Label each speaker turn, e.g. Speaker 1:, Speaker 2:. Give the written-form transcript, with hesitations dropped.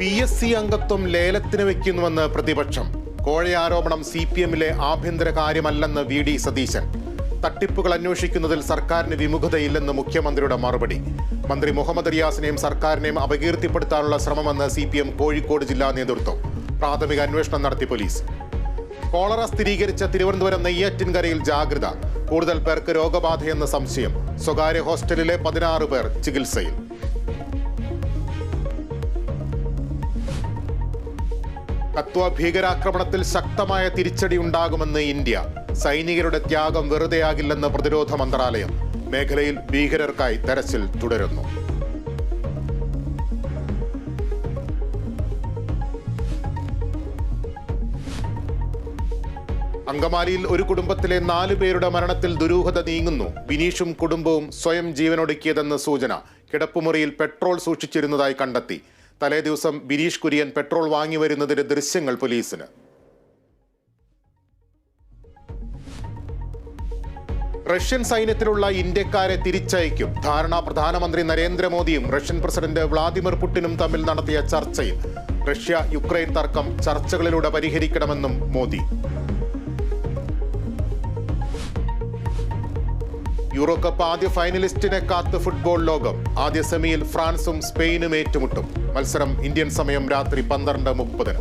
Speaker 1: PSC അംഗത്വം ലേലത്തിന് വയ്ക്കുന്നുവെന്ന് പ്രതിപക്ഷം. കോഴയാരോപണം CPM-ലെ ആഭ്യന്തര കാര്യമല്ലെന്ന് VD സതീശൻ. തട്ടിപ്പുകൾ അന്വേഷിക്കുന്നതിൽ സർക്കാരിന് വിമുഖതയില്ലെന്ന് മുഖ്യമന്ത്രിയുടെ മറുപടി. മന്ത്രി മുഹമ്മദ് റിയാസിനെയും സർക്കാരിനെയും അപകീർത്തിപ്പെടുത്താനുള്ള ശ്രമമെന്ന് CPM കോഴിക്കോട് ജില്ലാ നേതൃത്വം. പ്രാഥമിക അന്വേഷണം നടത്തി പോലീസ്. കോളറ സ്ഥിരീകരിച്ച തിരുവനന്തപുരം നെയ്യാറ്റിൻകരയിൽ ജാഗ്രത. കൂടുതൽ പേർക്ക് രോഗബാധയെന്ന സംശയം. സ്വകാര്യ ഹോസ്റ്റലിലെ 16 പേർ ചികിത്സയിൽ. കത്വ ഭീകരാക്രമണത്തിൽ ശക്തമായ തിരിച്ചടി ഉണ്ടാകുമെന്ന് ഇന്ത്യ. സൈനികരുടെ ത്യാഗം വെറുതെയാകില്ലെന്ന് പ്രതിരോധ മന്ത്രാലയം. മേഖലയിൽ ഭീകരർക്കായി തെരച്ചിൽ തുടരുന്നു. അങ്കമാലിയിൽ ഒരു കുടുംബത്തിലെ 4 പേരുടെ മരണത്തിൽ ദുരൂഹത നീങ്ങുന്നു. ബിനീഷും കുടുംബവും സ്വയം ജീവനൊടുക്കിയതെന്ന് സൂചന. കിടപ്പുമുറിയിൽ പെട്രോൾ സൂക്ഷിച്ചിരുന്നതായി കണ്ടെത്തി. തലേദിവസം ബിനീഷ് കുര്യൻ പെട്രോൾ വാങ്ങി വരുന്നതിന്റെ ദൃശ്യങ്ങൾ പോലീസിന്. റഷ്യൻ സൈന്യത്തിലുള്ള ഇന്ത്യക്കാരെ തിരിച്ചയക്കും. ധാരണ പ്രധാനമന്ത്രി നരേന്ദ്രമോദിയും റഷ്യൻ പ്രസിഡന്റ് വ്ളാദിമിർ പുടിനും തമ്മിൽ നടത്തിയ ചർച്ചയിൽ. റഷ്യ യുക്രൈൻ തർക്കം ചർച്ചകളിലൂടെ പരിഹരിക്കണമെന്നും മോദി. യൂറോ കപ്പ് ആദ്യ ഫൈനലിസ്റ്റിനെ കാത്ത് ഫുട്ബോൾ ലോകം. ആദ്യ സെമിയിൽ ഫ്രാൻസും സ്പെയിനും ഏറ്റുമുട്ടും. മത്സരം ഇന്ത്യൻ സമയം രാത്രി 12:30.